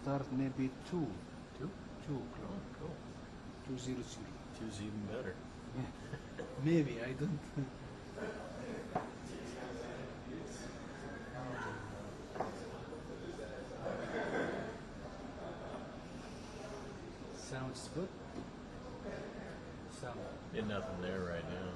start maybe 2, Two? 2 o'clock, Oh, cool. 2:00. Two's even better. Yeah. Maybe, I don't. Sounds good. Sound. Get nothing there right now.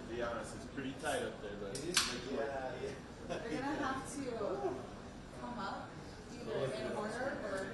To be honest, it's pretty tight up there, but You're gonna have to come up either in order or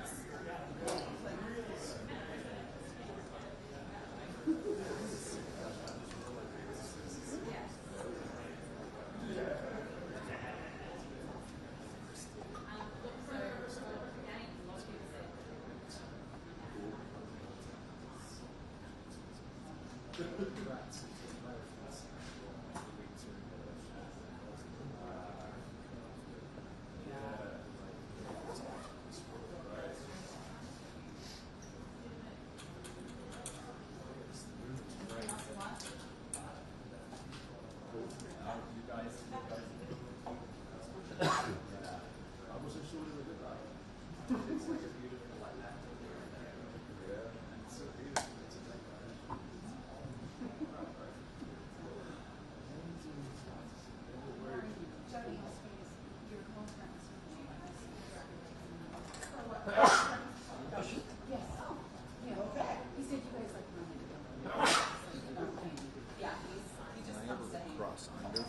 cross under.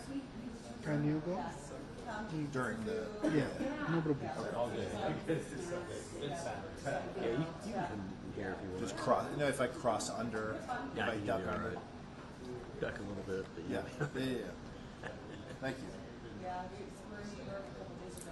Can you go? During the Yeah, no problem. all good. Yeah, you can hear if you want. Just cross. You know, if I cross under, Yeah, if I you duck do all under. right. Duck a little bit, but Yeah. yeah. Yeah. Yeah. Thank you. yeah, we're in New York a couple days ago.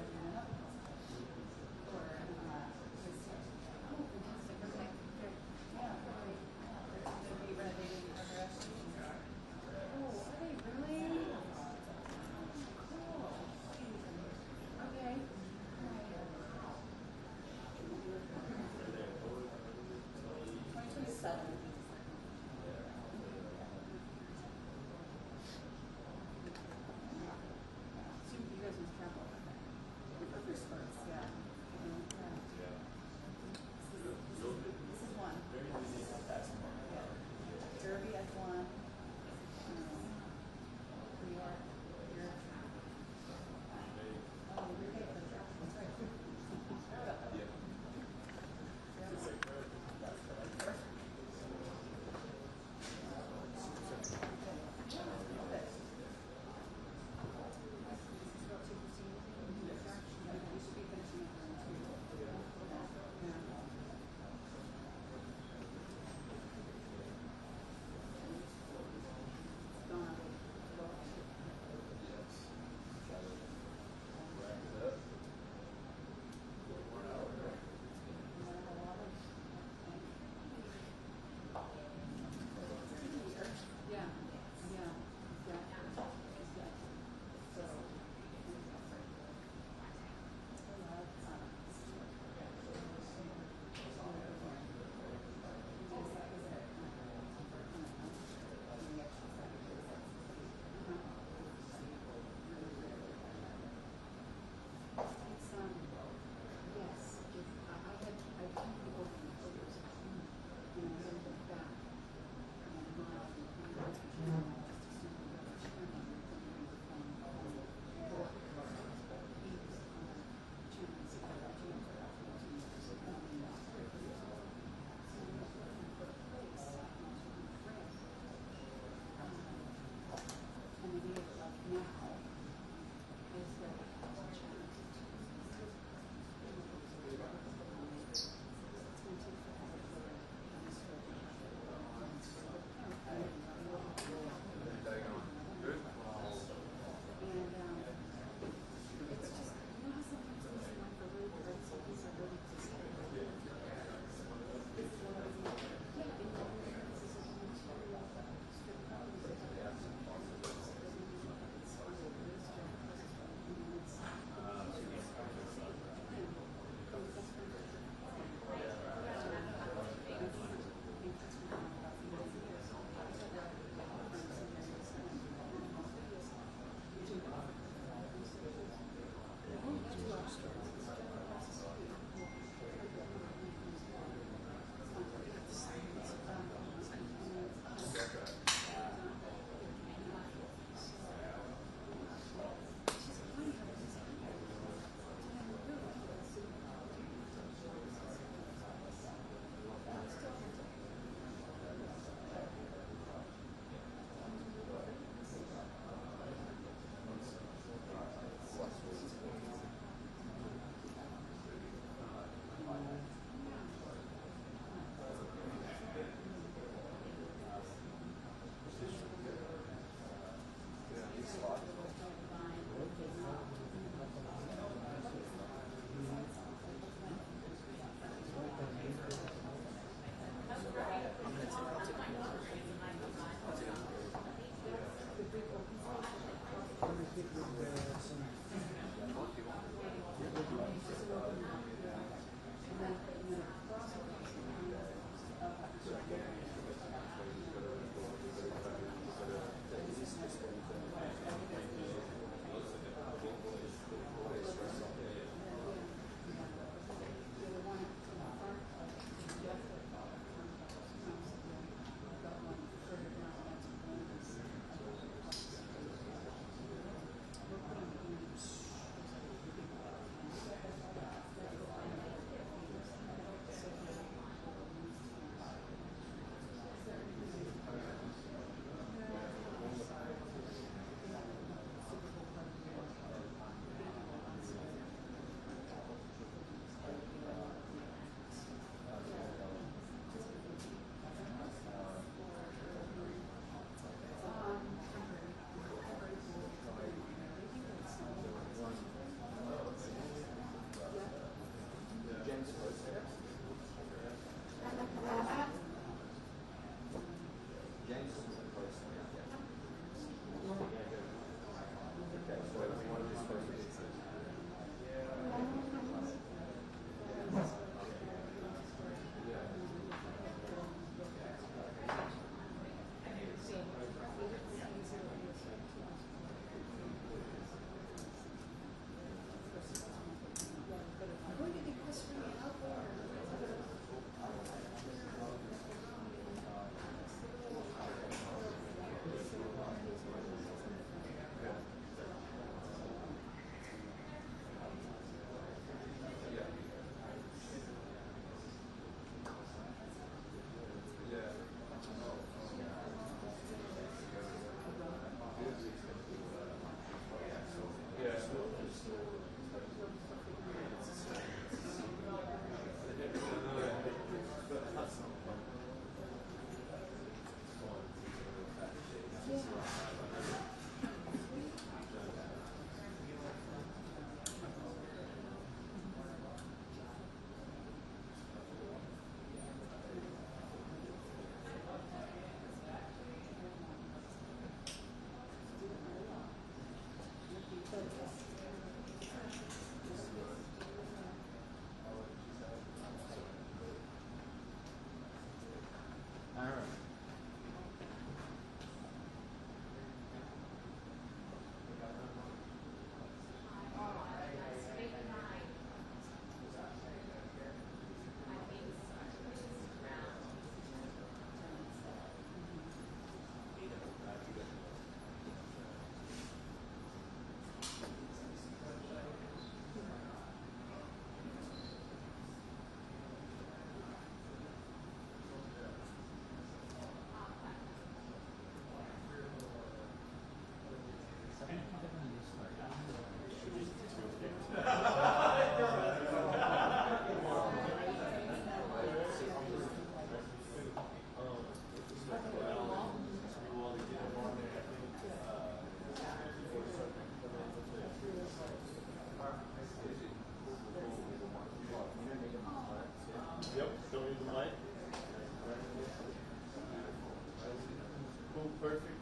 Perfect.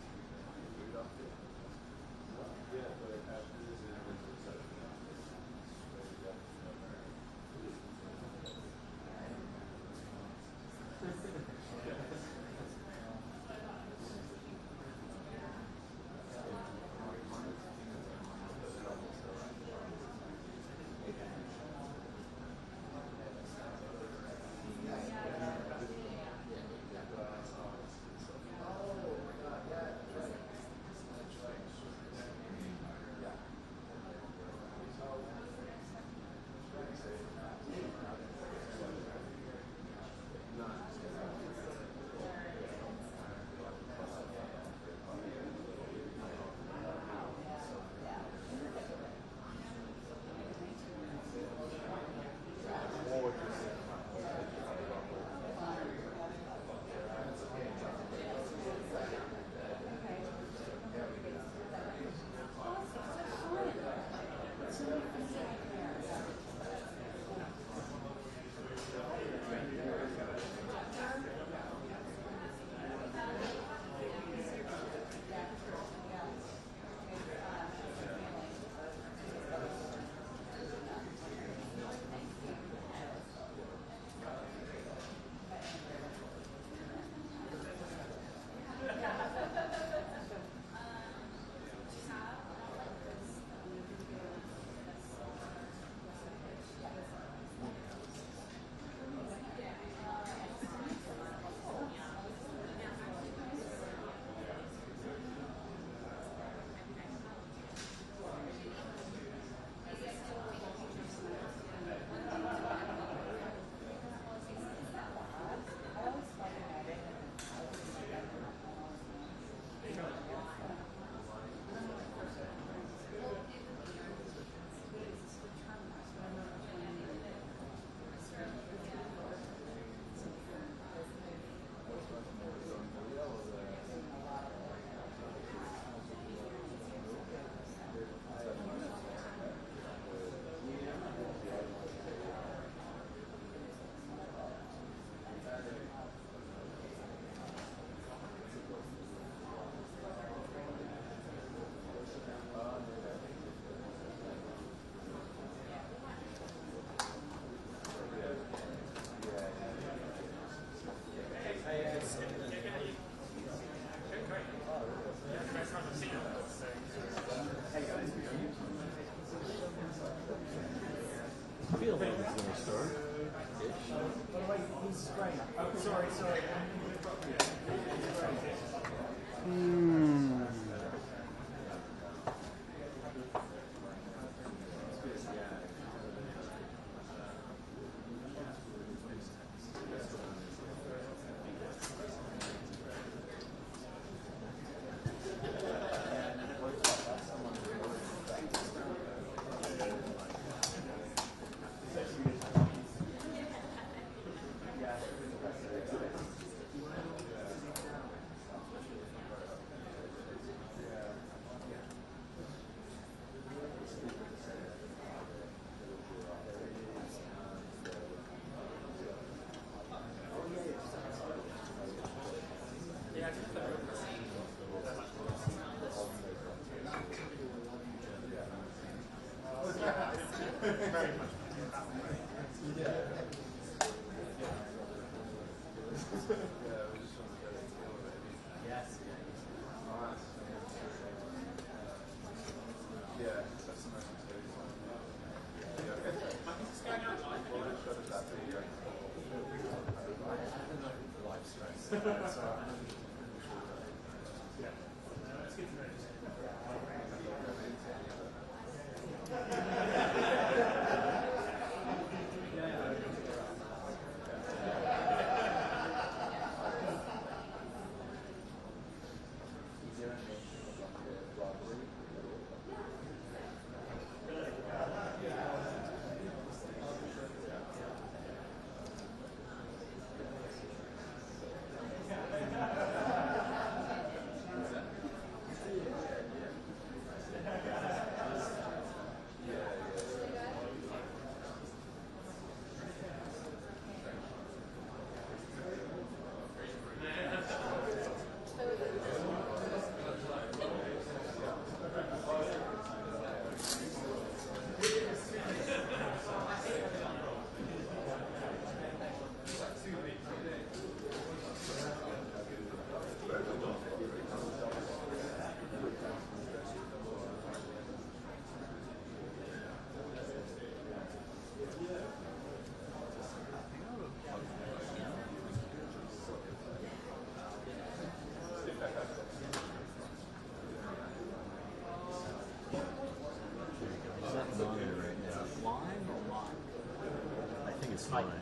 Mike.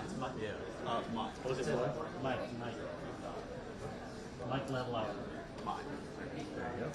It's Mike. Yeah. Mike. What was it for? Mike. Mike level up. Mike. There you go.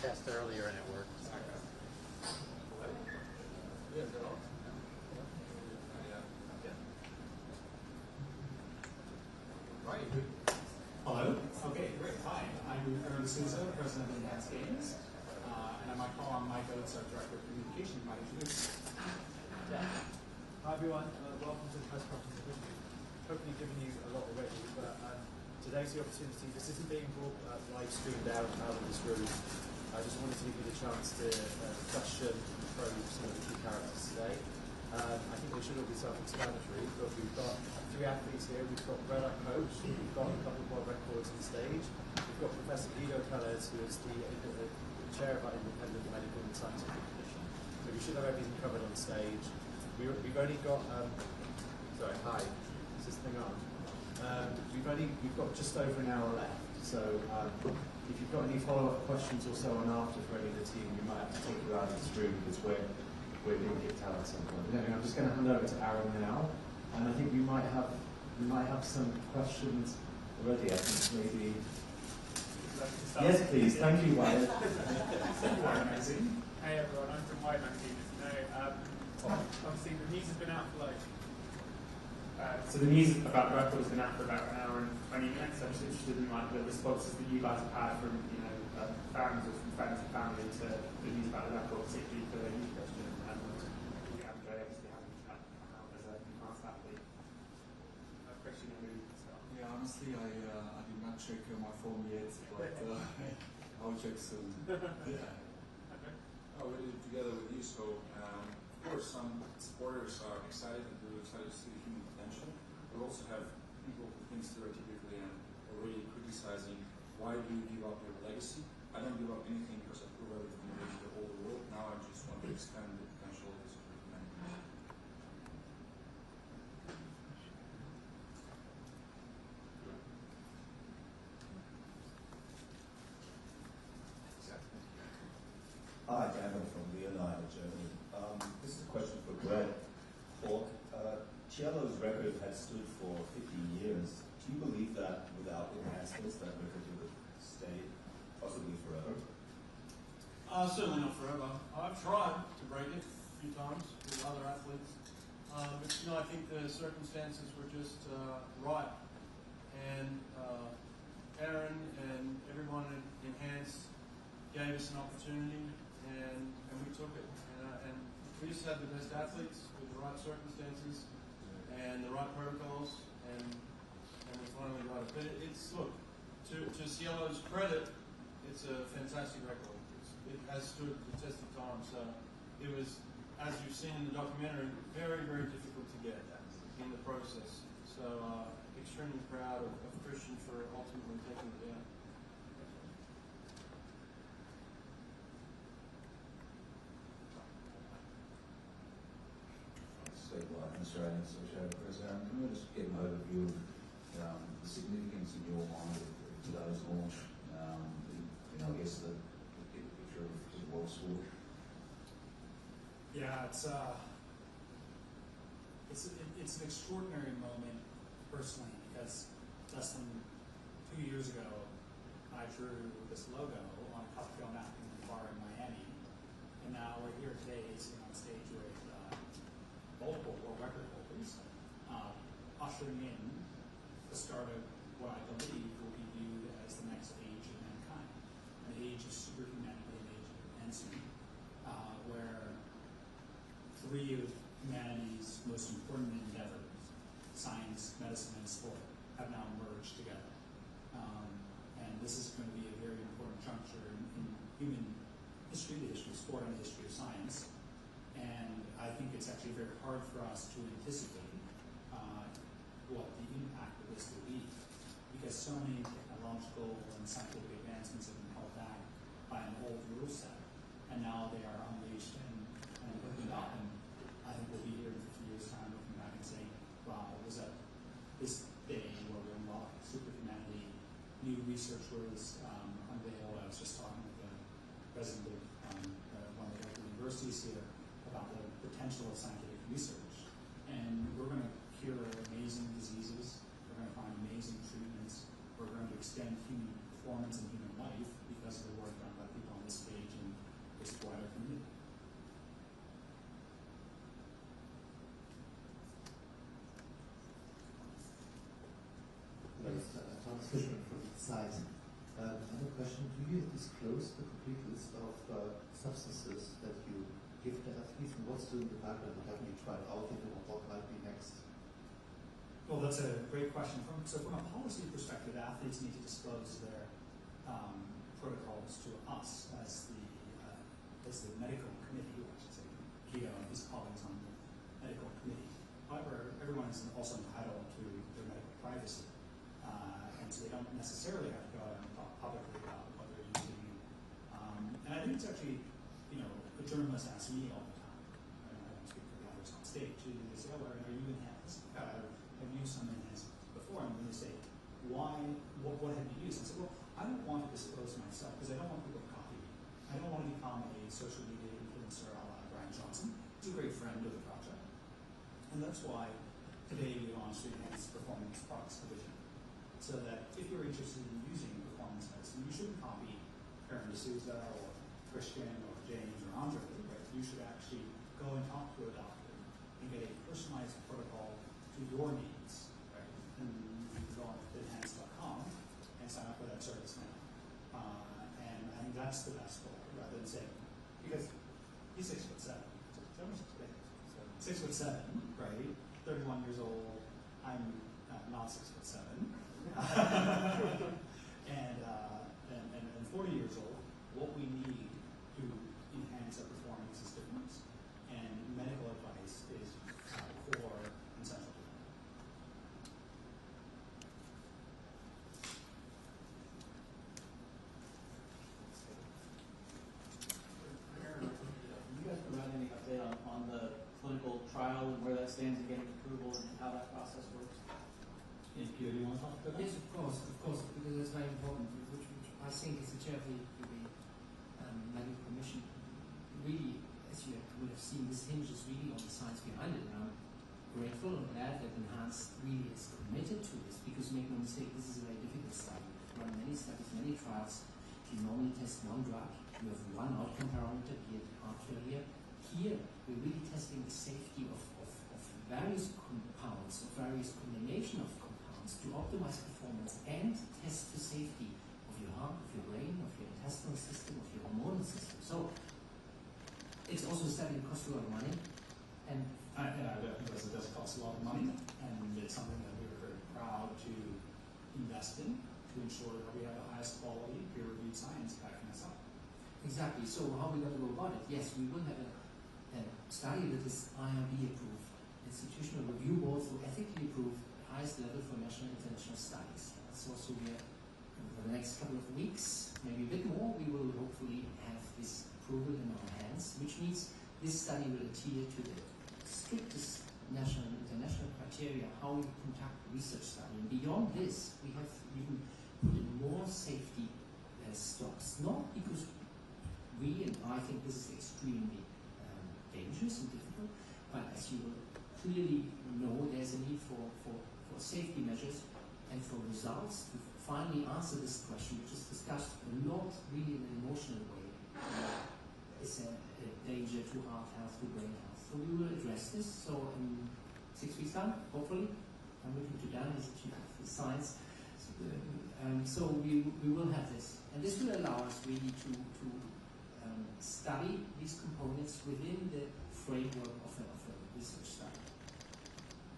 Test earlier and it worked. Right. Hello. Okay, great. Hi, I'm Aaron Souza, president of Nats Games, and I'm Mike Oates, our director of communication. You might introduce. Yeah. Hi everyone, welcome to the press conference. Hopefully given you a lot already, but today's the opportunity. This isn't being live streamed out of this room. I just wanted to give you the chance to question and probe some of the key characters today. I think they should all be self-explanatory, but we've got 3 athletes here. We've got Brett, our coach. We've got a couple of world records on stage. We've got Professor Guido Calles, who is the chair of our Independent Medical and Scientific Commission. So we should have everything covered on stage. We've only got, sorry, hi, is this thing on? We've got just over an hour left. So if you've got any follow-up questions or so on after for any of the team, we might have to take you out of this room because we're being kicked out at some point. But anyway, I'm just going to hand over to Aaron now, and I think we might have some questions already. I think maybe. Yes, please. Thank you, Wyatt. Magazine. Hey everyone, I'm from Wyatt Magazine. Obviously the news has been out for so the news about the record has been out for about an hour and 20 minutes. I'm just interested in the responses that you guys have had from fans or from friends and family to the news about the record, particularly for the youth question. And we have obviously having come out as a advanced athlete. Question maybe start. Yeah, honestly, I did not check my phone yet, but I'll check soon. Yeah. Okay. We did it together with you, so of course some supporters are excited and really excited to see the human potential. We also have people who think stereotypically and already criticizing why do you give up your legacy. I don't give up anything because I prove everything to the whole world. Now I just want to expand the potential of this humanity. Hi, Gavin from Vienna, Germany. This is a question for Brett. Ciello's record has stood for 15 years. Do you believe that without enhancements, that record would stay possibly forever? Certainly not forever. I've tried to break it a few times with other athletes. No, I think the circumstances were just right. And Aaron and everyone at Enhance gave us an opportunity, and we took it. And we just had the best athletes with the right circumstances and the right protocols, and we finally got it. But it's, look, to Cielo's credit, it's a fantastic record. It has stood the test of time. So it was, as you've seen in the documentary, very, very difficult to get in the process. So extremely proud of Christian for ultimately taking it down. Australian Associated Press. Can we just get an overview of the significance in your mind of today's launch? I guess the picture of world sport. Yeah, it's an extraordinary moment personally, because less than 2 years ago, I drew this logo on a cocktail napkin in a bar in Miami, and now we're here today sitting on stage with multiple world record holders, ushering in the start of what I believe will be viewed as the next age of mankind, an age of superhumanity, an age of advancement, where three of humanity's most important endeavors, science, medicine, and sport, have now merged together. And this is going to be a very important juncture in human history, the history of sport, and the history of science. And I think it's actually very hard for us to anticipate what the impact of this will be, because so many technological and scientific advancements have been held back by an old rule set, and now they are unleashed and opened up. And I think we'll be here in 50 years' time looking back and saying, wow, it was at this day where we unlocked superhumanity, new research was unveiled. I was just talking with the president of one of the local universities here about the potential of scientific research. And we're going to cure amazing diseases. We're going to find amazing treatments. We're going to extend human performance and human life because of the work done by people on this stage and this wider community. Thomas Fishman from Science. I have a question. Do you disclose the complete list of substances that you give to athletes, and what's doing the background? Haven't you tried out yet, or what might be next? Well, that's a great question. So from a policy perspective, athletes need to disclose their protocols to us as the medical committee, or I should say, Guido and his colleagues on the medical committee. However, everyone is also entitled to their medical privacy, and so they don't necessarily have to go out and talk publicly about what they're using. And I think it's actually, a journalist asks me all the time, I don't speak for the others on stage, they say, oh, are you enhanced? Have you used some enhanced before? And when they say, why, what have you used? I say, well, I don't want to disclose myself because I don't want people to copy me. I don't want to become a social media influencer a la Brian Johnson. He's a great friend of the project. And that's why today we launched the Enhanced Performance Products Division. So that if you're interested in using performance medicine, you shouldn't copy Karen D'Souza or Christian or James or Andre, right? You should actually go and talk to a doctor and get a personalized protocol to your needs, right? And you can go on to enhance.com and sign up for that service now. And I think that's the best goal, rather than saying, because he's 6'7", so tell me 6'7", right? 31 years old. I'm not 6'7", and 40 years old. What we need to enhance our performance is different, and medical advice is core and central to that. Can you guys provide any update on the clinical trial and where that stands in getting approval and how that process works? Do you want to talk about that? Yes, of course, because it's very important, which I think is the chair of the medical commission. Really, as you would have seen, this hinges really on the science behind it. And I'm grateful and glad that Enhanced really is committed to this, because make no mistake, this is a very difficult study. You run many studies, many trials. You normally test one drug. You have one outcome parameter, be it heart failure. Here, we're really testing the safety of various compounds, or various combination of compounds to optimize performance and test for safety of your heart, of your brain, of your intestinal system, of your hormonal system. So it's also a study that costs a lot of money. And I think it does cost a lot of money, and it's something that we are very proud to invest in to ensure that we have the highest quality peer-reviewed science backing us up. exactly. So how are we going to go about it? Yes, we will have a study that is IRB approved, institutional review board, so ethically approved, highest level for national and international studies. So we have, for the next couple of weeks, maybe a bit more, we will hopefully have this approval in our hands, which means this study will adhere to the strictest national and international criteria how we conduct research study. And beyond this, we have even put in more safety stops, not because we, and I think this is extremely dangerous and difficult, but as you will clearly know, there's a need for safety measures and for results to finally answer this question, which is discussed a lot really in an emotional way. Is a danger to heart health, to brain health. So we will address this. So in 6 weeks' time, hopefully, I'm looking to Dan as the chief of science. So we will have this, and this will allow us really to study these components within the framework of a research study.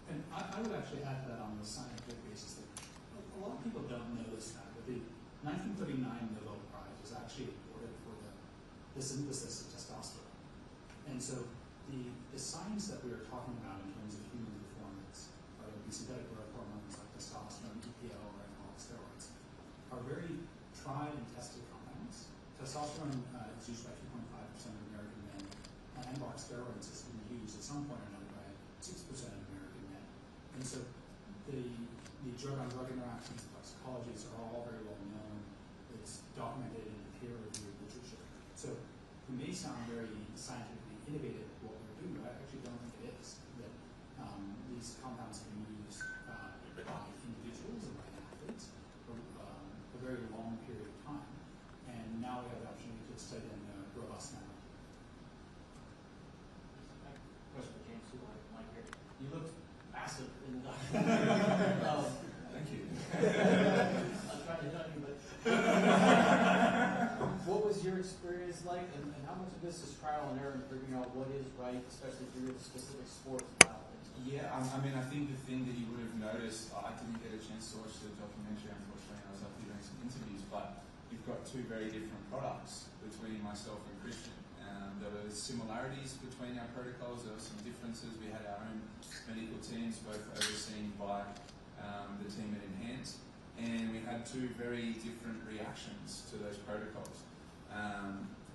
And I would actually add that on the scientific basis that a lot of people don't know this fact, but the 1939 Nobel Prize was actually awarded for the synthesis of testosterone. And so the science that we are talking about in terms of human performance, whether it be synthetic growth hormones like testosterone, EPO, or anabolic steroids, are very tried and tested compounds. Testosterone is used by 2.5% of American men. Anabolic steroids has been used at some point or another by 6% of American men. And so the drug-on-drug interactions, the toxicologies are all very well known. It's documented in peer-reviewed literature. So it may sound very scientifically innovative what we're doing, but I actually don't think it is. That these compounds can be used by individuals and by athletes for a very long period of time. And now we have the opportunity to study them in a robust manner. Question for James, who might hear. You looked passive in the document. Thank you. I'll try to tell you, but what was your experience like, and how much of this is trial and error in figuring out what is right, especially if you're in specific sports about it? Yeah, I mean, I think the thing that you would have noticed, I didn't get a chance to watch the documentary, unfortunately, I was up here doing some interviews, but you've got two very different products between myself and Christian. There were similarities between our protocols, there were some differences. We had our own medical teams, both overseen by the team at Enhance, and we had two very different reactions to those protocols.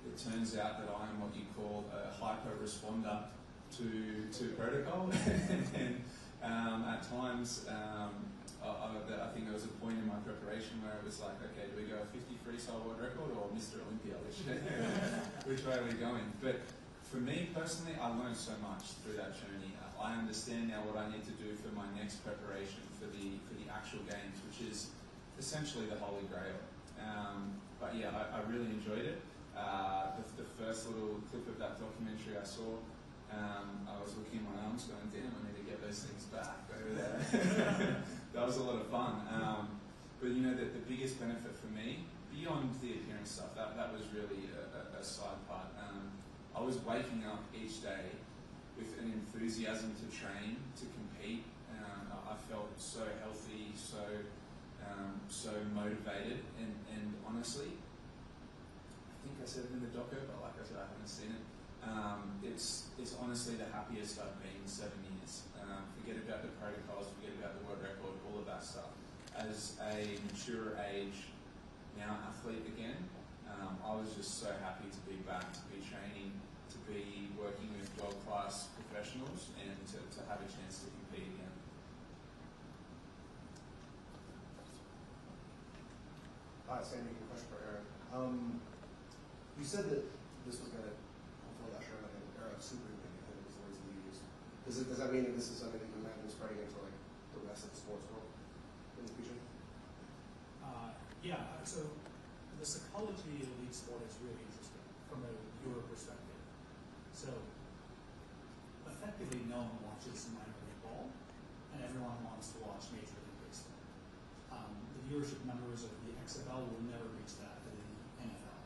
It turns out that I am what you call a hyper-responder to protocol, and at times I think there was a point in my preparation where it was like, okay, do we go a 50 freestyle world record or Mr. Olympia? Which way are we going? But for me personally, I learned so much through that journey. I understand now what I need to do for my next preparation for the actual games, which is essentially the Holy Grail. But yeah, I really enjoyed it. The first little clip of that documentary I saw, I was looking at my arms going, damn, I need to get those things back over there. That was a lot of fun. But you know, the biggest benefit for me, beyond the appearance stuff, that was really a side part. I was waking up each day with an enthusiasm to train, to compete. I felt so healthy, so motivated, and honestly, I think I said it in the doco, but like I said, I haven't seen it. It's honestly the happiest I've been in 7 years. Forget about the protocols, forget about the world record, all of that stuff. As a mature age, now athlete again, I was just so happy to be back, to be training, to be working with world-class professionals, and to have a chance to compete again. Hi, Sandy, a question for Aaron. You said that this was going to hopefully usher in an era of superhuman, I think was the words that you used. Does that mean that this is something that you imagine spreading into like the rest of the sports world in the future? Yeah, so the psychology of elite sport is really interesting from a viewer perspective. So effectively, no one watches minor league and everyone wants to watch Major League Baseball. The viewership numbers of the XFL will never reach that of the NFL.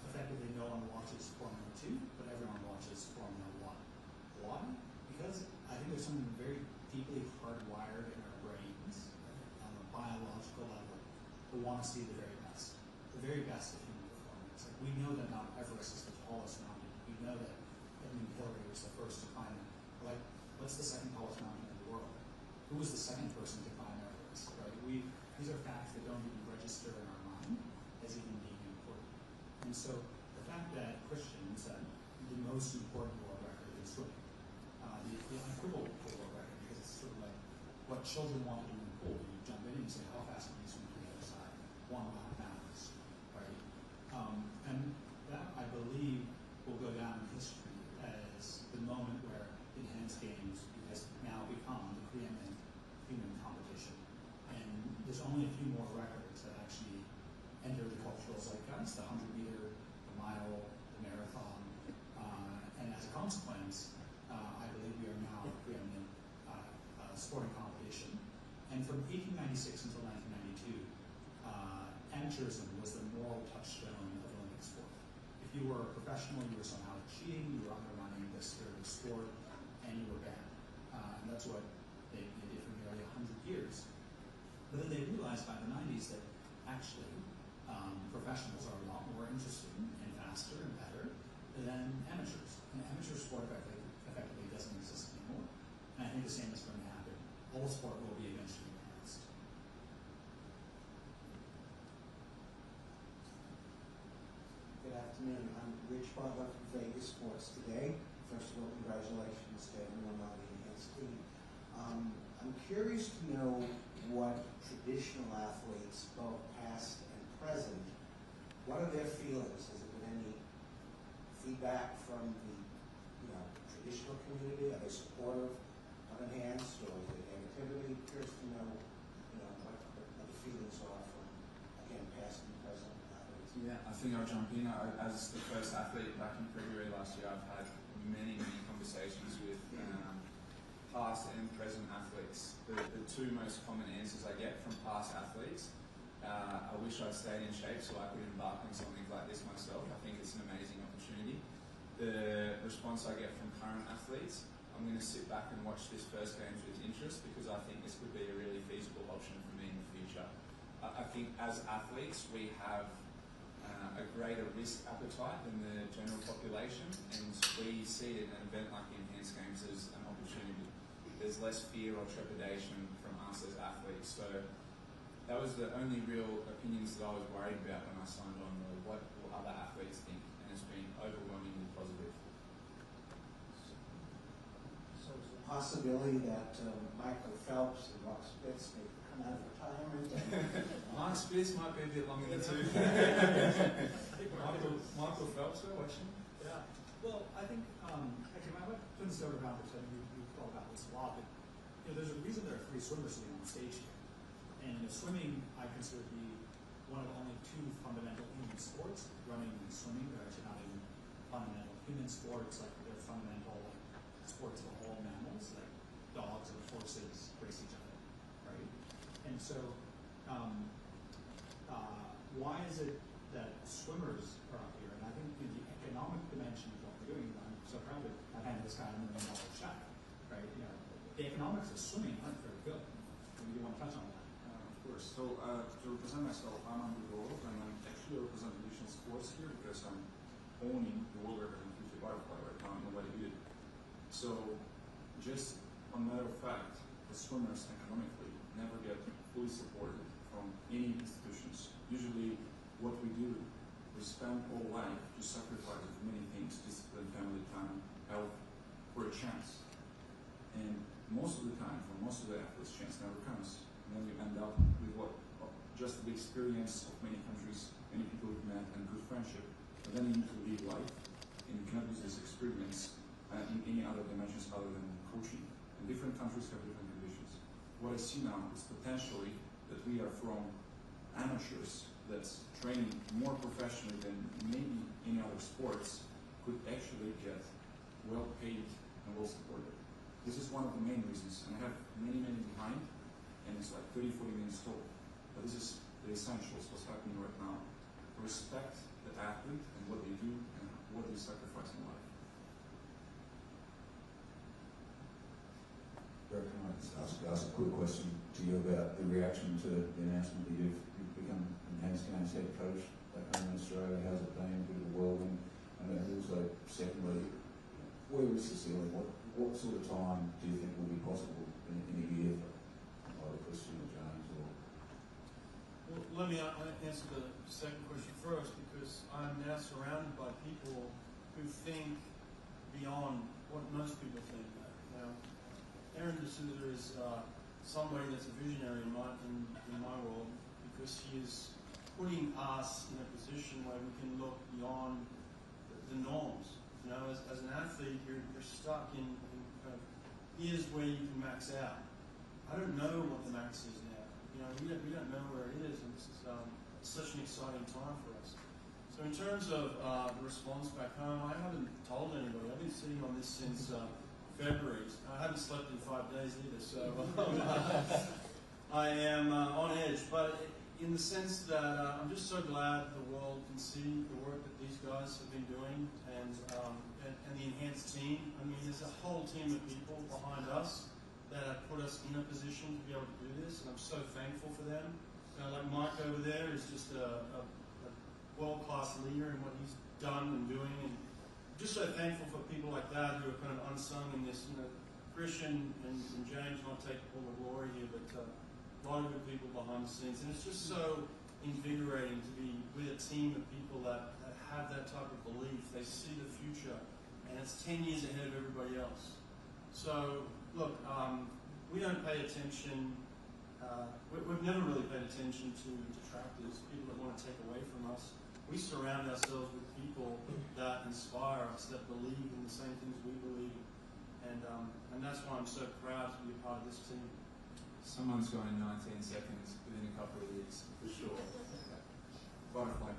Effectively, no one watches Formula 2, but everyone watches Formula 1. Why? Because I think there's something very deeply hardwired in our brains on a biological level to want to see the very best of human performance. Like, we know that Mount Everest is the tallest mountain. We know that Edmund Hillary was the first to climb it. Like, what's the second tallest mountain in the world? Who was the second person to climb Everest? Right? These are facts that don't even register in our mind as even being important. And so the fact that Christians said the most important world record is swimming, the unequivocal world record, because it's sort of like what children want to do in the pool. You jump in and you say, how fast can you swim to the other side? 1 lap matters, right? And that, I believe, will go down in history as the moment where enhanced games has now become the preeminent human competition. And there's only a few more records that actually enter the cultural zeitgeist: the 100-meter, the mile, the marathon, and as a consequence, I believe we are now a preeminent sporting competition. And from 1896 until 1992, amateurism was the moral touchstone of Olympic sport. If you were a professional, you were somehow cheating, you were undermining the spirit of sport, and you were banned. And that's what they did for nearly 100 years. But then they realized by the 90s that actually professionals are a lot more interesting and faster and better than amateurs. And amateur sport effectively doesn't exist anymore. And I think the same is going to happen. All sport will be eventually enhanced. Good afternoon. I'm Rich Butler from Vegas Sports Today. First of all, congratulations to everyone on the enhanced team. I'm curious to know what traditional athletes, both past and present, what are their feelings? Has there been any feedback from the traditional community? Are they supportive of enhanced, or is it negativity? Curious to know what the feelings are from, again, past and present athletes. Yeah, I think I'll jump in. As the first athlete back in February last year, I've had many conversations with past and present athletes. The two most common answers I get from past athletes: I wish I'd stayed in shape so I could embark on something like this myself. I think it's an amazing opportunity. The response I get from current athletes: I'm going to sit back and watch this first games with interest because I think this could be a really feasible option for me in the future. I think as athletes we have a greater risk appetite than the general population, and we see an event like the Enhanced Games as an opportunity. There's less fear or trepidation from us as athletes. So that was the only real opinions that I was worried about when I signed on, were what will other athletes think, and it's been overwhelmingly positive. So is the possibility that Michael Phelps and Rock Spitz may come out of retirement? Mark Spitz might be a bit longer than two. Michael Phelps, we're watching. Yeah. Well, I think, actually, I might turn this over to Robert, because we've thought about this a lot, but there's a reason there are 3 swimmers sitting on the stage here. And swimming, I consider to be one of only 2 fundamental human sports. Running and swimming, they're actually not even fundamental human sports, like they're fundamental sports of all mammals, like dogs and horses race each other, right? And so, why is it that swimmers are up here? And I think the economic dimension of what we're doing, I'm so proud to have handed this guy $1 million check, right? The economics of swimming aren't very good. Do you want to touch on that? Of course. So to represent myself, I'm Inaugural, and I'm actually representing additional sports here because I'm owning the world record in 50 butterfly right now. Nobody did it. So just a matter of fact, the swimmers economically never get fully supported from any institutions. Usually what we do, we spend all life to sacrifice many things: discipline, family time, health, for a chance. And most of the time, for most of the athletes, chance never comes. And then you end up with what? Just the experience of many countries, many people we've met, and good friendship. But then you need to live life, and you cannot use this experience in any other dimensions other than coaching. And different countries have different conditions. What I see now is potentially that we are from amateurs that's training more professionally than maybe any other sports could actually get well paid and well supported. This is one of the main reasons, and I have many, many behind, and it's like 30, 40 minutes total. But this is the essentials, what's happening right now. Respect the athlete and what they do and what they sacrifice in life. Can I just ask a quick question to you about the reaction to the announcement that you've become enhanced games head coach back home in Australia? How's it been? A bit of a whirlwind. And then also, secondly, where is the ceiling? What sort of time do you think will be possible in a year for either Christian or James? Or Well, let me answer the second question first, because I'm now surrounded by people who think beyond what most people think. Now, Aaron D'Souza is somebody that's a visionary in my world, because he is putting us in a position where we can look beyond the norms. You know, as an athlete, you're stuck in kind of, here's where you can max out. I don't know what the max is now. You know, we don't know where it is, and this is such an exciting time for us. So in terms of the response back home, I haven't told anybody. I've been sitting on this since February. I haven't slept in 5 days either, so I am on edge. But in the sense that I'm just so glad the world can see the work that these guys have been doing, and the enhanced team. I mean, there's a whole team of people behind us that have put us in a position to be able to do this, and I'm so thankful for them. Like Mike over there is just a world-class leader in what he's done and doing, and I'm just so thankful for people like that who are kind of unsung in this. You know, Christian and James won't take all the glory here, but a lot of good people behind the scenes, and it's just so invigorating to be with a team of people that have that type of belief. They see the future, and it's 10 years ahead of everybody else. So, look, we don't pay attention. We've never really paid attention to detractors, people that want to take away from us. We surround ourselves with people that inspire us, that believe in the same things we believe, and that's why I'm so proud to be a part of this team. Someone's going 19 seconds within a couple of years, for sure. Butterfly.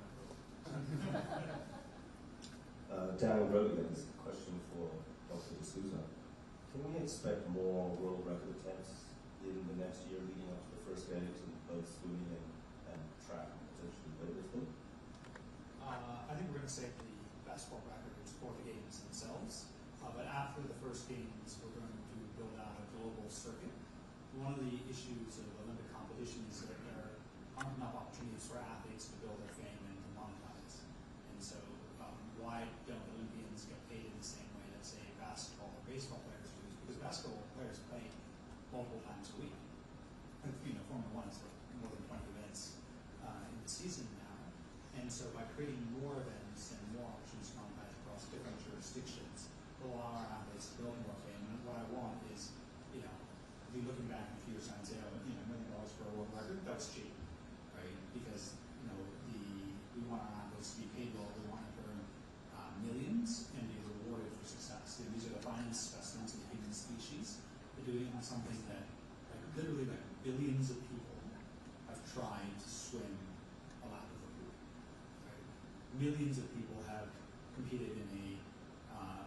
Daniel Rogan, question for Dr. D'Souza. Can we expect more world record attempts in the next year leading up to the first games in both swimming and track, and potentially weightlifting? I think we're going to save the basketball records for the games themselves. But after the first games, we're going to build out a global circuit. One of the issues of Olympic competition is that there aren't enough opportunities for athletes to build their fame and to monetize. And so why don't Olympians get paid in the same way that, say, basketball or baseball players do? Because basketball players play multiple times a week. And, you know, Formula 1 is like more than 20 events in the season now. And so by creating more events and more opportunities to monetize across different jurisdictions, will allow our athletes to build more fame. And what I want is, you know, be looking back in a few years and say, oh, you know, $1 million for a world record, that was cheap, right? Because, you know, we want our athletes to be paid well, we want to earn millions and be rewarded for success. And these are the finest specimens of the human species. They're doing something that, like, literally, like, billions of people have tried to swim a lap of the pool. Right? Millions of people have competed in a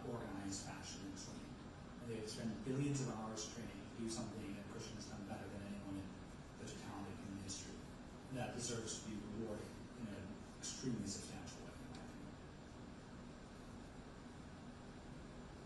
organized fashion in swimming. And they've spent billions of hours training to do something that Christian has done better than anyone in such a talented human history. And that deserves to be rewarded in an extremely substantial way, in my opinion.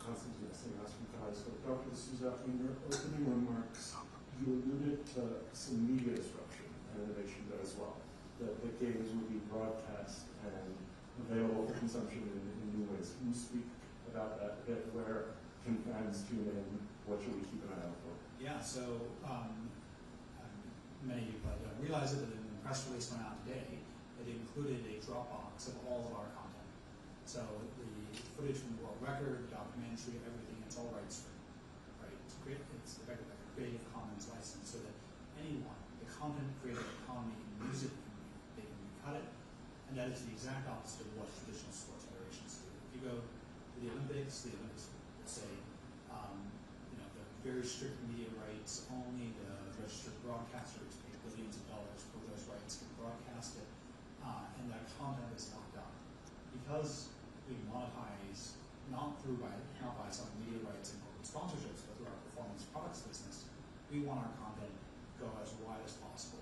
Constantine, so Dr. D'Souza, in your opening remarks, you alluded to some media disruption and innovation there as well. That the games will be broadcast and available for consumption in new ways. Can you speak about that a bit? Where can fans tune in? What should we keep an eye out for? Yeah, so many people don't realize it, but in the press release went out today, it included a Dropbox of all of our content. So the footage from the world record, the documentary, everything, it's all rights free. Right? It's effectively like a Creative Commons license, so that anyone, the content creator economy in music, they can cut it, and that is the exact opposite of what traditional sports federations do. If you go to the Olympics will say, you know, the very strict media rights, only the registered broadcasters pay billions of dollars for those rights to broadcast it, and that content is locked up. Because we monetize not by selling media rights and corporate sponsorships, but through our performance products business, we want our content go as wide as possible.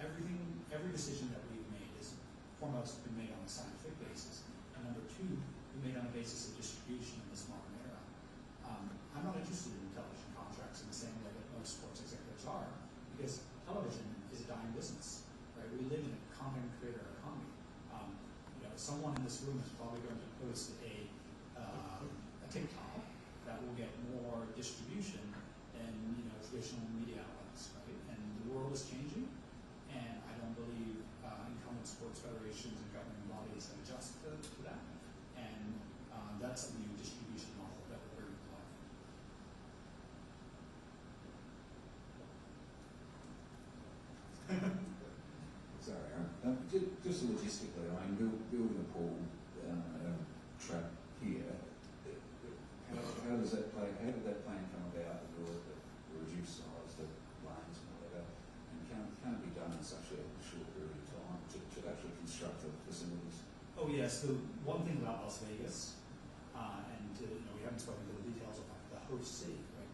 Every decision that we've made is foremost been made on a scientific basis, and number two, we made on a basis of distribution in this modern era. I'm not interested in television contracts in the same way that most sports executives are, because television is a dying business, right? We live in a content creator economy. Someone in this room is probably going to post a TikTok that will get more distribution than traditional media outlets, right? And the world is changing, and I don't believe incumbent sports federations and governing bodies have adjusted to that, and that's a new distribution model that we're bringing to life. Sorry, Aaron. Just logistically, I mean, building a pool track here, how does that play? How did that plan come about? The reduced size, the lanes and whatever, and can it be done in such a short period of time to actually construct the facilities? Oh yes, the one thing about Las Vegas, and we haven't spoken to the details of the host city, right?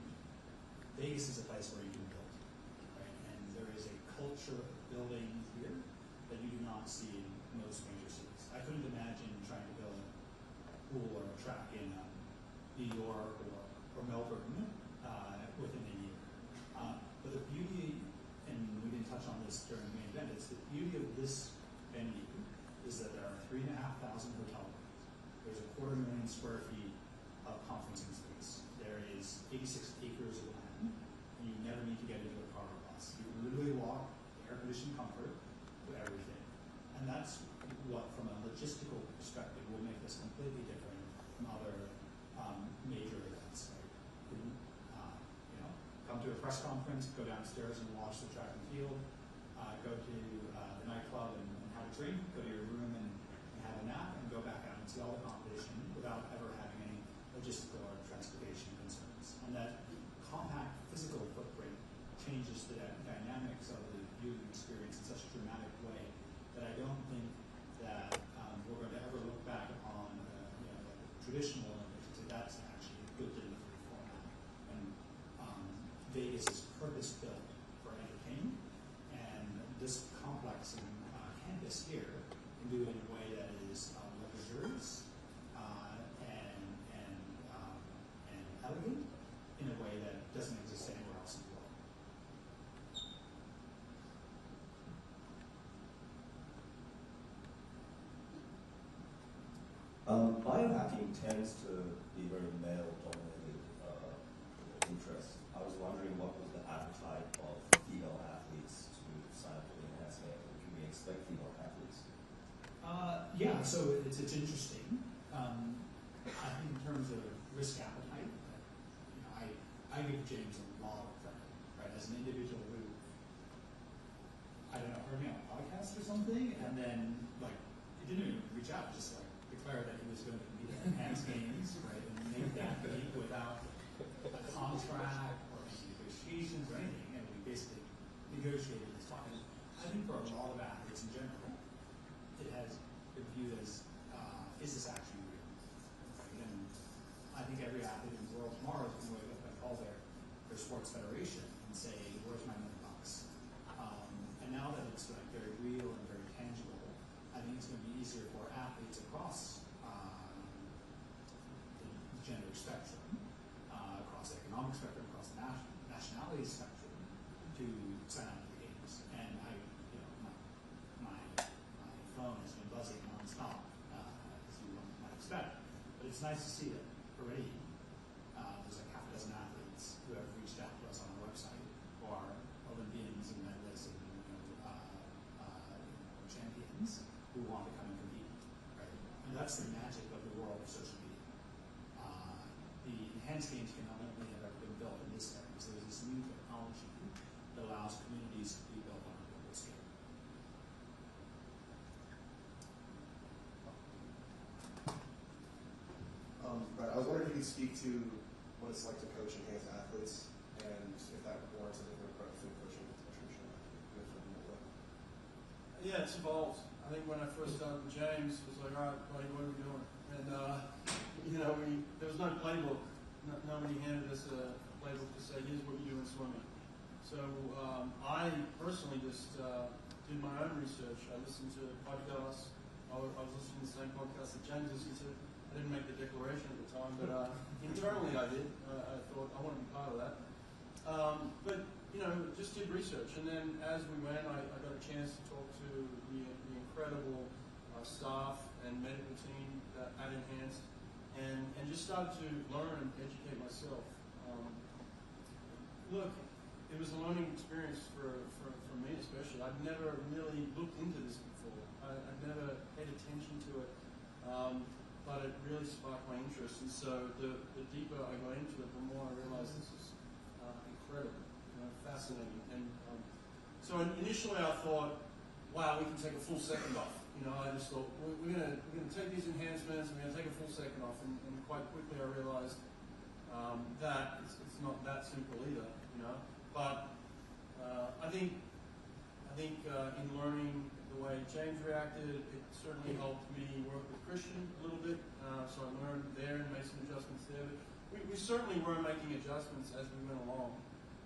Vegas is a place where you can build, right? And there is a culture of building here that you do not see in most major cities. I couldn't imagine trying to build a pool or a track in New York or Melbourne within a year. But the beauty, and we didn't touch on this during the main event, it's the beauty of this venue is that there are 3,500 hotel rooms. There's 250,000 square feet of conferencing space. There is 86 acres of land, and you never need to get into a car or bus. You literally walk, air-conditioned comfort, to everything. And that's what, from a logistical perspective, will make this completely different from other major events. Right? Come to a press conference, go downstairs and watch the track and field, go to the nightclub and have a drink, go to your room and have a nap, and go back out and see all the competition without ever having any logistical or transportation concerns. And that compact physical footprint changes the dynamics of the viewing experience in such a dramatic way that I don't think that we're going to ever look back upon traditional Olympics and say that's actually a good delivery format. And Vegas is purpose-built for entertainment, and this complex and campus here can do it in a way that is luxurious and elegant in a way that doesn't exist anywhere else in the world. Biohacking tends to be very male-dominated interest. I was wondering what was the appetite of female athletes to sign up for the enhanced handling. Can we expect female athletes? Yeah, so it's interesting. I think in terms of risk appetite, I give James a lot of credit, right? As an individual who, I don't know, heard me on a podcast or something, and then he didn't even reach out, just declared that he was going to compete at enhanced games, right? And make that meet without a contract or any negotiations or anything, and we basically negotiated this fine. I think for a lot of athletes in general, it has been viewed as, is this actually real? Right? And I think every athlete in the world tomorrow is going to wake up and call their sports federation and say, where's my $1 million? And now that it's very real and very tangible, I think it's going to be easier for athletes across the gender spectrum, across the economic spectrum, across the nationality spectrum, to sign up for the games. And my phone has been buzzing nonstop, as you might expect. But it's nice to see that already there's half a dozen athletes who have reached out to us on our website, who are Olympians and medalists and champions who want to come and compete. Right? And that's the magic of the world of social media. The enhanced games can not only have ever been built in this area, so there's this new technology that allows communities to be built on a global scale. Right, I was wondering if you could speak to what it's like to coach enhanced athletes, and if that warrants a different approach to coaching a traditional athlete. Yeah, it's evolved. I think when I first started with James, it was like, all right, buddy, what are we doing? And, there was no playbook. nobody handed us a playbook to say, here's what you do in swimming. So I personally just did my own research. I listened to podcasts. I was listening to the same podcast that James listened to. I didn't make the declaration at the time, but internally I did. I thought I want to be part of that. But just did research, and then as we went, I got a chance to talk to the incredible staff and medical team at Enhanced, and just started to learn and educate myself. Look, it was a learning experience for me especially. I'd never really looked into this before. I'd never paid attention to it, but it really sparked my interest. And so the deeper I got into it, the more I realized this is incredible, fascinating. And so initially I thought, wow, we can take a full second off. I just thought we're gonna take these enhancements and we're gonna take a full second off. And quite quickly I realized that it's not that simple either. But I think in learning the way James reacted, it certainly helped me work with Christian a little bit. So I learned there and made some adjustments there. But we certainly were making adjustments as we went along,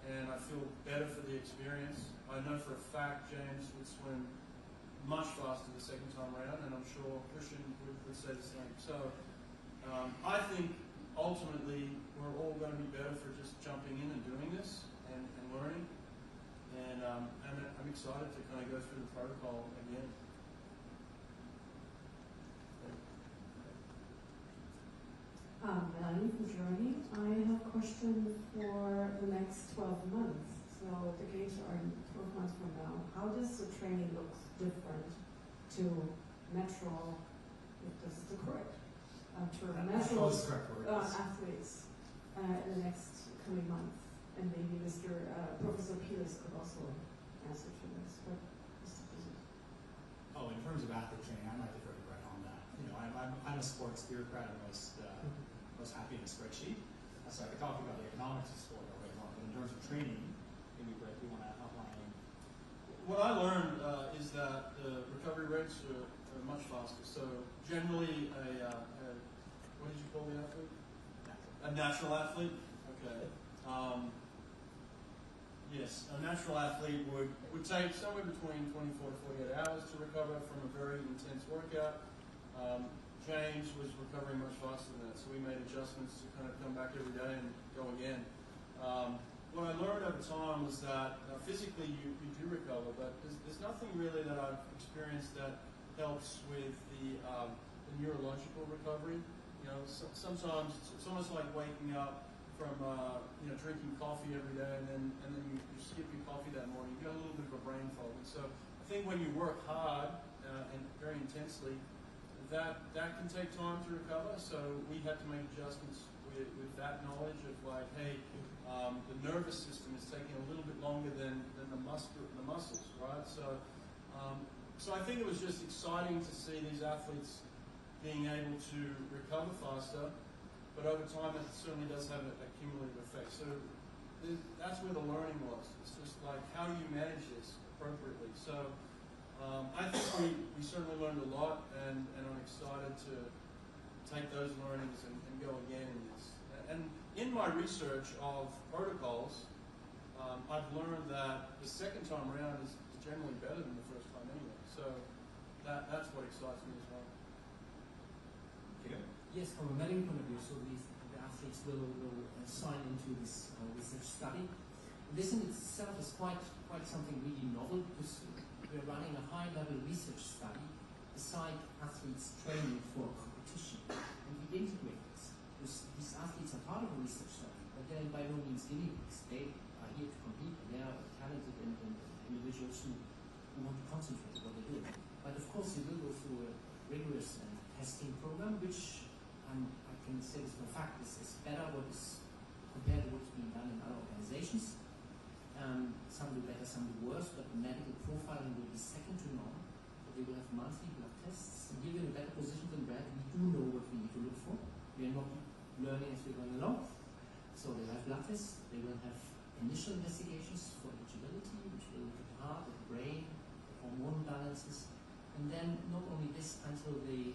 and I feel better for the experience. I know for a fact James would swim much faster the second time around, and I'm sure Christian would say the same. So I think ultimately we're all going to be better for just jumping in and doing this and learning. And I'm excited to kind of go through the protocol again. Melanie from Germany. I have a question for the next 12 months. So the games are 12 months from now. How does the training look different to natural, if this is the correct, to natural athletes in the next coming months? And maybe Professor Peters could also answer to this. But in terms of athlete training, I might defer to Brett on that. I'm a sports bureaucrat. I'm most happy in a spreadsheet. So I could talk about the economics of sport all day long. But in terms of training, maybe Brett, you want to outline? What I learned is that the recovery rates are much faster. So generally, what did you call the athlete? A natural athlete. Okay. Yes, a natural athlete would take somewhere between 24 to 48 hours to recover from a very intense workout. James was recovering much faster than that, so we made adjustments to kind of come back every day and go again. What I learned over time was that physically you do recover, but there's nothing really that I've experienced that helps with the neurological recovery. Sometimes it's almost like waking up from drinking coffee every day, and then you skip your coffee that morning. You get a little bit of a brain fog. And so I think when you work hard and very intensely, that can take time to recover. So we had to make adjustments with that knowledge of like, hey, the nervous system is taking a little bit longer than the muscles, right? So I think it was just exciting to see these athletes being able to recover faster. But over time, it certainly does have a cumulative effect. So that's where the learning was. It's just like, how do you manage this appropriately? So I think we certainly learned a lot, and I'm excited to take those learnings and go again in this. And in my research of protocols, I've learned that the second time around is generally better than the first time anyway. So that's what excites me as well. Yes, from a medical point of view, so the athletes will sign into this research study. This in itself is quite something really novel, because we're running a high-level research study beside athletes training for a competition, and we integrate this. These athletes are part of a research study, but they're by no means guinea pigs. They are here to compete, and they are talented and individuals who want to concentrate on what they're doing. But of course, they will go through a rigorous testing program, which I can say this for a fact is better compared to what's being done in other organizations. Some do better, some do worse, but the medical profiling will be second to none. So they will have monthly blood tests, and we're in a better position than Brad. We do know what we need to look for. We are not learning as we're going along. So they will have blood tests, they will have initial investigations for eligibility, which will look at the heart, at the brain, the hormone balances, and then not only this until the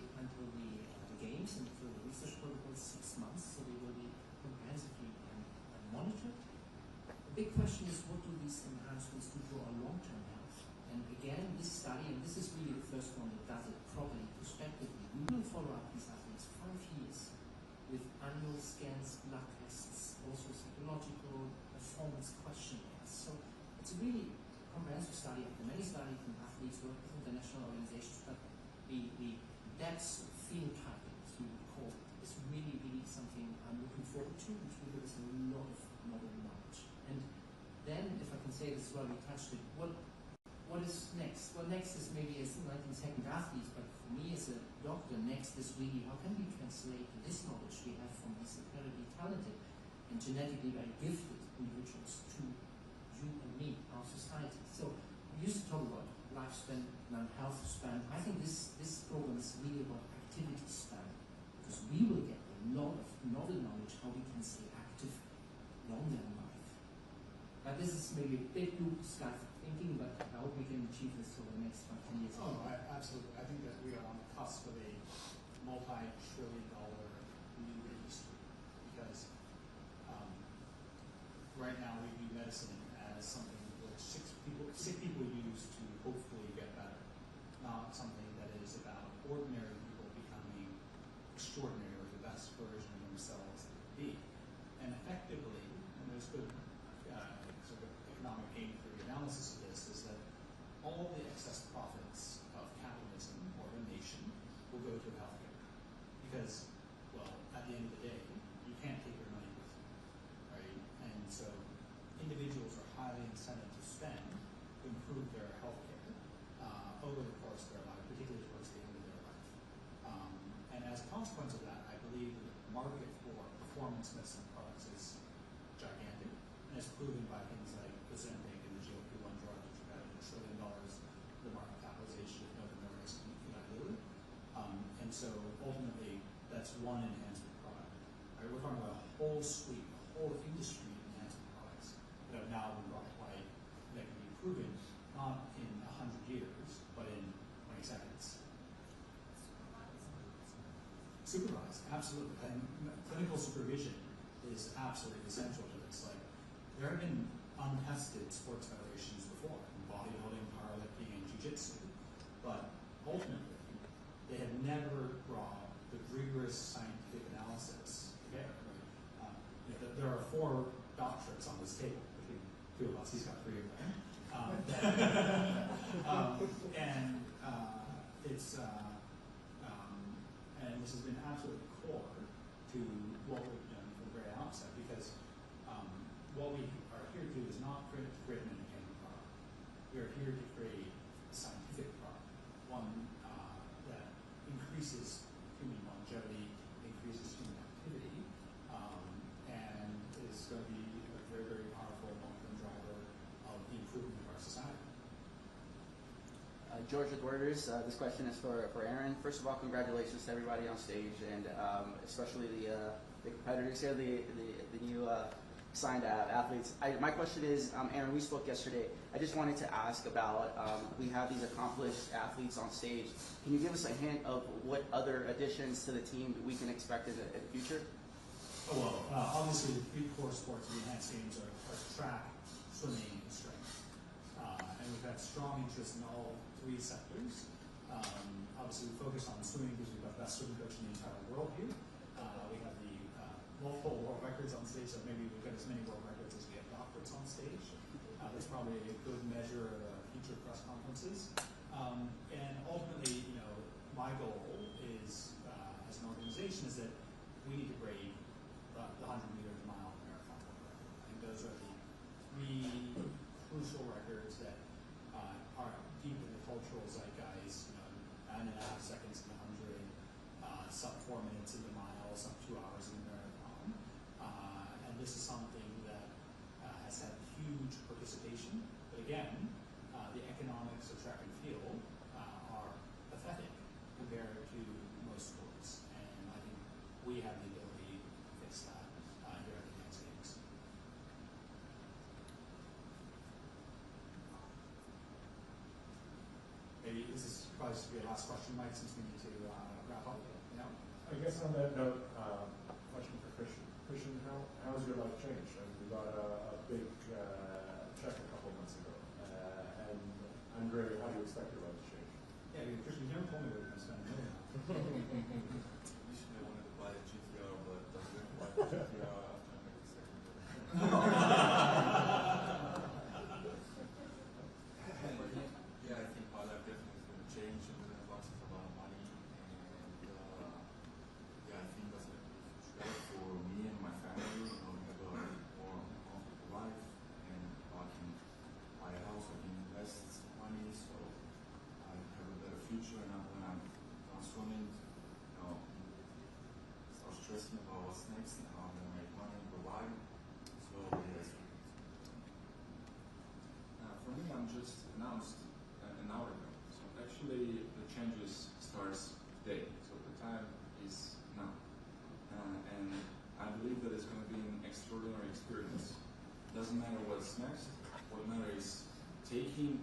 games and until the research protocol is 6 months, so they will be comprehensive question is, what do these enhancements do for our long-term health? And again, this study, and this is really the first one that does it properly, prospectively, we will follow up these athletes 5 years with annual scans, blood tests, also psychological performance questionnaires. So it's a really comprehensive study after many studies from athletes work with international organizations, but the depth of phenotyping, as we would call it, is really, really something I'm looking forward to, which will give us a lot of novel knowledge. And then, if I can say this as well, we touched it, what is next? Well, next is maybe as 19-second athletes, but for me as a doctor, next is really how can we translate this knowledge we have from these incredibly talented and genetically very gifted individuals to you and me, our society. So we used to talk about lifespan and health span. I think this program is really about activity span, because we will get a lot of novel knowledge how we can stay active longer in life. Now this is maybe a bit blue sky thinking, but I hope we can achieve this over the next 5-10 years. Oh, absolutely. I think that we are on the cusp of a multi-trillion-dollar new industry, because right now we view medicine as something which sick people use to hopefully get better, not something that is about ordinary people becoming extraordinary or the best version of themselves they could be. And effectively, and there's good sort of economic game theory analysis of this, is that all the excess profits of capitalism or a nation will go to healthcare. Because, well, at the end of the day, you can't take your money with you, right? And so individuals are highly incented to spend to improve their healthcare over the course of their life, particularly towards the end of their life. And as a consequence of that, I believe the market for performance medicine products is gigantic, and it's proven by things like Ozempic and the GLP-1 drug, which are about $1 trillion, the market capitalization of Novo Nordisk and Eli Lilly. And so ultimately, that's one enhancement product. Right? We're talking about a whole suite, a whole industry of enhancement products that have now been brought to light that can be proven not in 100 years, but in 20 seconds. Supervised, absolutely. And clinical supervision is absolutely essential to this. Like, there have been untested sports federations before, in bodybuilding, powerlifting, and jiu-jitsu, but ultimately, they have never brought the rigorous scientific analysis together. Right? There are 4 doctorates on this table between 2 of us. He's got 3 of them. And this has been absolutely core to what we've done from the very outset, because what we are here to do is not create an entertainment product. We are here to create a scientific product, one that increases human longevity, increases human activity, and is going to be a very, very powerful long-term driver of the improvement of our society. George with Reuters. This question is for Aaron. First of all, congratulations to everybody on stage, and especially the competitors here, the new signed athletes. My question is, Aaron, we spoke yesterday. I just wanted to ask about, we have these accomplished athletes on stage. Can you give us a hint of what other additions to the team we can expect in the future? Oh, well, obviously the 3 core sports in the enhanced games are track, swimming, and strength. And we've had strong interest in all 3 sectors. Obviously we focus on swimming because we've got the best swimming coach in the entire world here. We have the multiple world records on stage, so maybe we've got as many world records as we have doctorates on stage. That's probably a good measure of future press conferences. And ultimately, my goal is, as an organization, is that we need to break the 100-meter, the mile, and marathon record. I think those are the 3 crucial records that are deep in the cultural zeitgeist. 9.5 seconds in the 100, sub 4 minutes in the mile, sub 2 hours in the marathon. And this is something that has had huge participation. But again, the economics of track and field are pathetic compared to most sports. And I think we have the ability to fix that here at the Enhanced Games. Maybe this is probably should be a last question, Mike, since we need to wrap up. Yeah. I guess on that note, question for Christian. Christian, how has your life changed? I mean, you got a big trek a couple of months ago. And Andrea, how do you expect your life to change? Yeah, Christian, you never told me we were going to spend a million. Initially, I wanted to buy a GTR, but doesn't buy a GTR after I make the second one. Yeah, I think my life definitely is going to change. I'm going to advance a lot of money, and yeah, I think that's going to be great for me and my family. You know, have a more comfortable life, and I can buy a house, I can invest money, so I have a better future. And when I'm done swimming, you know, start stressing about what's next and how I'm going to make money and provide. So yes. For me, I'm just announced an hour ago. So actually, the changes starts today. So the time is now, and I believe that it's going to be an extraordinary experience. Doesn't matter what's next. What matters is taking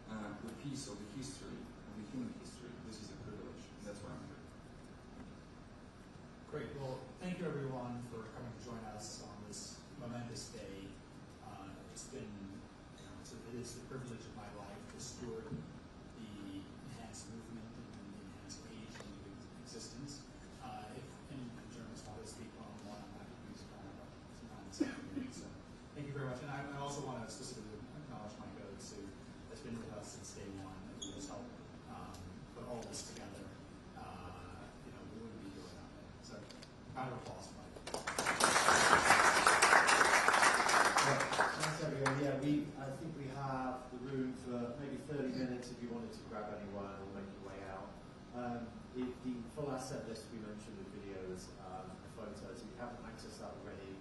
a piece of the history, of the human history. This is a privilege, and that's why I'm here. Great. Well, thank you everyone for coming to join us on this momentous day. It's been, it is the privilege of my life to steward the enhanced movement and the enhanced age and the existence. If any journalists want to speak one-on-one, I'm happy to use sometime this afternoon. So thank you very much. And I also want to specifically acknowledge Mike Oates, who has been with us since day one and who has helped put all this together. We wouldn't be here without him. So round of applause, Mike. Thanks everyone. Yeah, I think we have the room for maybe 30 minutes if you wanted to grab anyone or make your way out. The full asset list we mentioned with videos and photos, if you haven't accessed that already,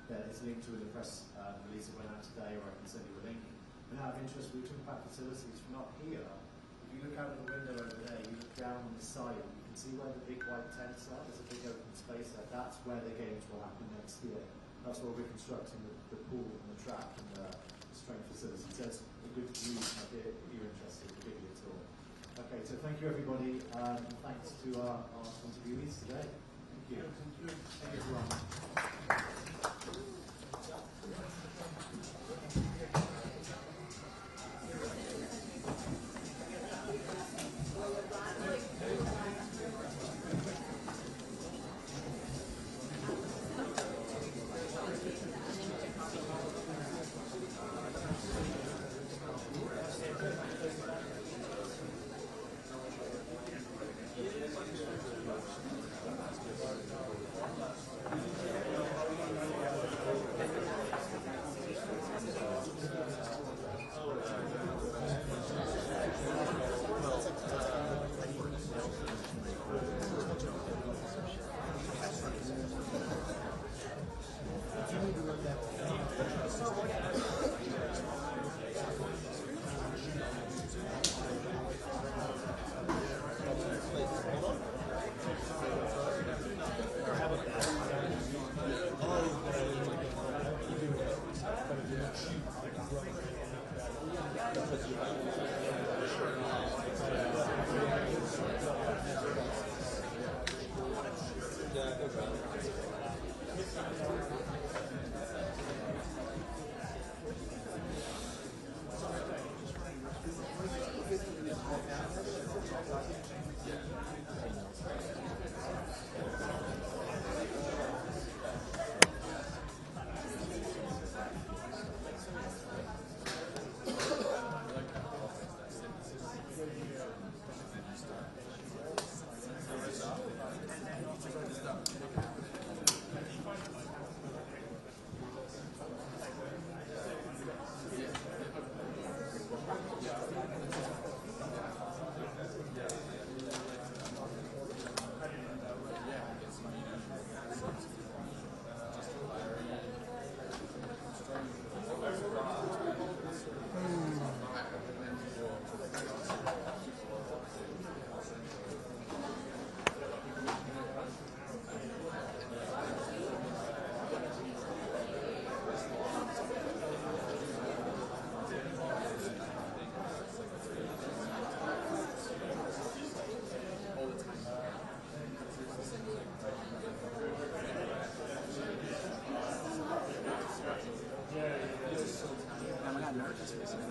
it's linked to the press release that went out today, or I can send you a link. And out of interest, we were talking about facilities from up here. If you look out of the window over there, you look down on the side, you can see where the big white tents are. There's a big open space there. That's where the games will happen next year. That's where we're constructing the pool and the track and the strength facility. So it's a good view. If you're interested, we'll give you a tour. Okay, so thank you everybody, and thanks to our interviewees today. Thank you. Thank you everyone.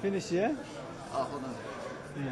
Finish, yeah? Oh, hold on. Yeah.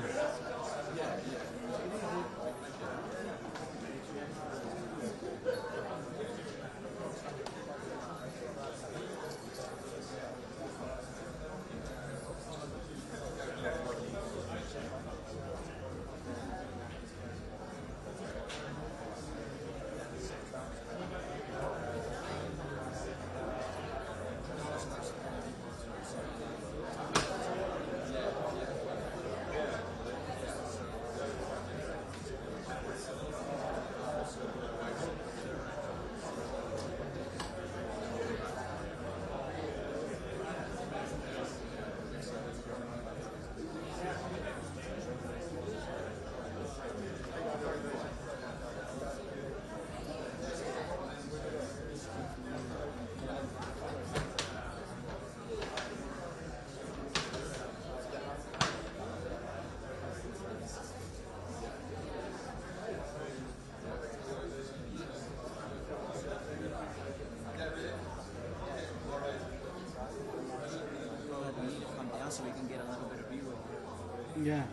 So we can get a little bit of B-roll. Yeah.